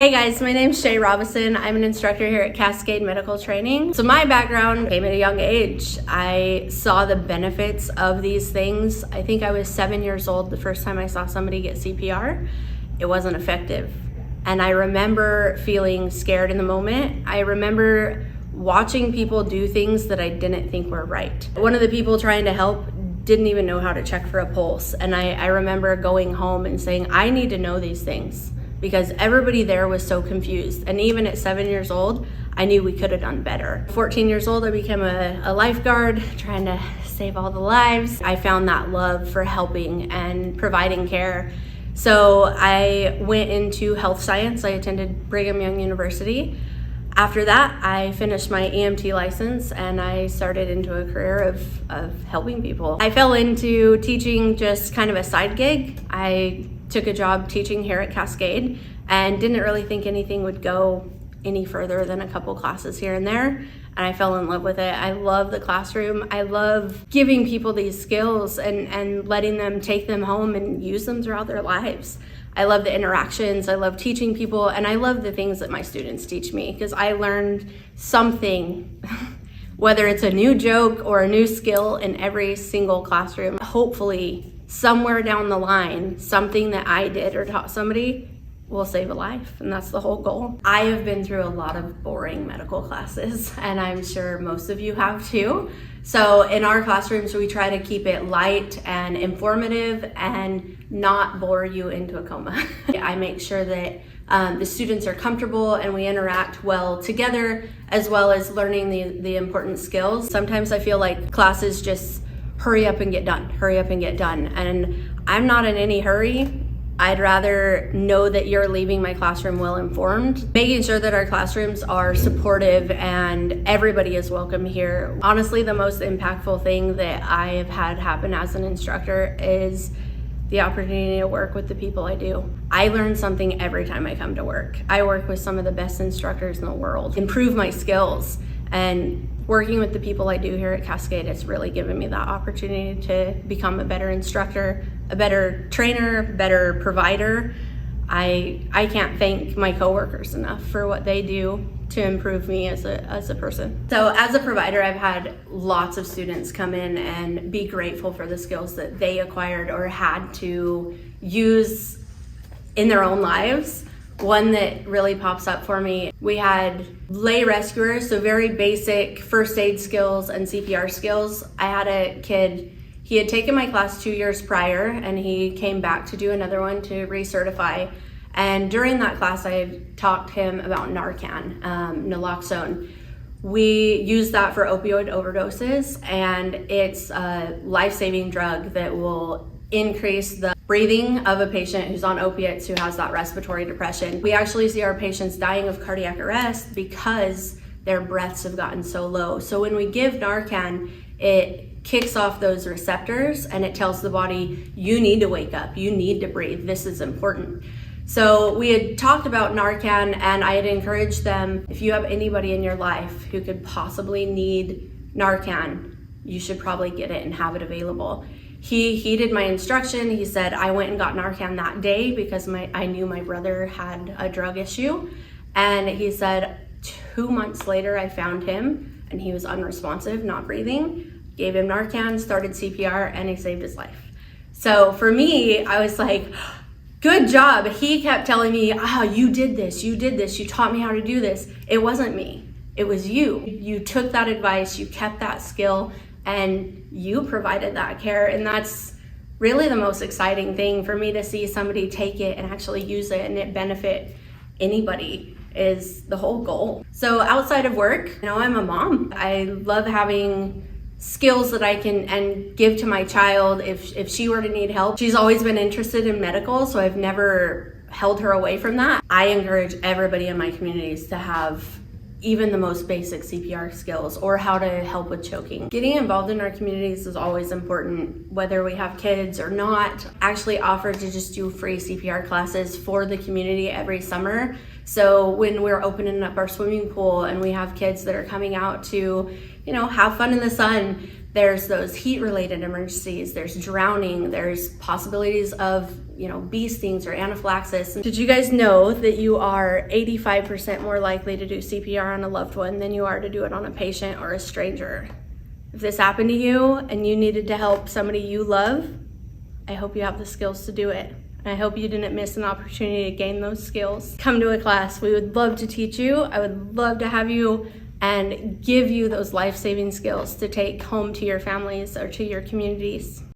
Hey guys, my name's Shay Robinson. I'm an instructor here at Cascade Medical Training. So my background came at a young age. I saw the benefits of these things. I think I was 7 years old the first time I saw somebody get CPR. It wasn't effective. And I remember feeling scared in the moment. I remember watching people do things that I didn't think were right. One of the people trying to help didn't even know how to check for a pulse. And I remember going home and saying, I need to know these things, because everybody there was so confused. And even at 7 years old, I knew we could have done better. 14 years old, I became a lifeguard, trying to save all the lives. I found that love for helping and providing care. So I went into health science. I attended Brigham Young University. After that, I finished my EMT license and I started into a career of helping people. I fell into teaching just kind of a side gig. I took a job teaching here at Cascade and didn't really think anything would go any further than a couple classes here and there. And I fell in love with it. I love the classroom. I love giving people these skills and letting them take them home and use them throughout their lives. I love the interactions. I love teaching people, and I love the things that my students teach me, because I learned something, whether it's a new joke or a new skill, in every single classroom. Hopefully, somewhere down the line, something that I did or taught somebody will save a life, and that's the whole goal. I have been through a lot of boring medical classes, and I'm sure most of you have too. So in our classrooms, we try to keep it light and informative and not bore you into a coma. I make sure that the students are comfortable and we interact well together, as well as learning the important skills. Sometimes I feel like classes just hurry up and get done, and I'm not in any hurry. I'd rather know that you're leaving my classroom well informed, making sure that our classrooms are supportive and everybody is welcome here. Honestly, the most impactful thing that I have had happen as an instructor is the opportunity to work with the people I do. I learn something every time I come to work. I work with some of the best instructors in the world, improve my skills, and working with the people I do here at Cascade, it's really given me that opportunity to become a better instructor, a better trainer, better provider. I can't thank my coworkers enough for what they do to improve me as a person. So as a provider, I've had lots of students come in and be grateful for the skills that they acquired or had to use in their own lives. One that really pops up for me, we had lay rescuers, so very basic first aid skills and CPR skills. I had a kid, he had taken my class 2 years prior, and he came back to do another one to recertify. And during that class, I taught him about Narcan, naloxone. We use that for opioid overdoses, and it's a life-saving drug that will increase the breathing of a patient who's on opiates, who has that respiratory depression. We actually see our patients dying of cardiac arrest because their breaths have gotten so low. So when we give Narcan, it kicks off those receptors and it tells the body, you need to wake up, you need to breathe, this is important. So we had talked about Narcan, and I had encouraged them, if you have anybody in your life who could possibly need Narcan, you should probably get it and have it available. He heeded my instruction. He said, I went and got Narcan that day because I knew my brother had a drug issue. And he said, 2 months later, I found him and he was unresponsive, not breathing. Gave him Narcan, started CPR, and he saved his life. So for me, I was like, good job. He kept telling me, you did this, you taught me how to do this. It wasn't me, it was you. You took that advice, you kept that skill, and you provided that care. And that's really the most exciting thing for me, to see somebody take it and actually use it and it benefit anybody is the whole goal. So outside of work, I'm a mom. I love having skills that I can and give to my child if she were to need help. She's always been interested in medical, so I've never held her away from that. I encourage everybody in my communities to have even the most basic CPR skills, or how to help with choking. Getting involved in our communities is always important, whether we have kids or not. Actually offer to just do free CPR classes for the community every summer. So when we're opening up our swimming pool and we have kids that are coming out to, have fun in the sun, There's those heat-related emergencies, there's drowning, there's possibilities of, bee stings or anaphylaxis. Did you guys know that you are 85% more likely to do CPR on a loved one than you are to do it on a patient or a stranger? If this happened to you and you needed to help somebody you love, I hope you have the skills to do it. And I hope you didn't miss an opportunity to gain those skills. Come to a class. We would love to teach you. I would love to have you and give you those life-saving skills to take home to your families or to your communities.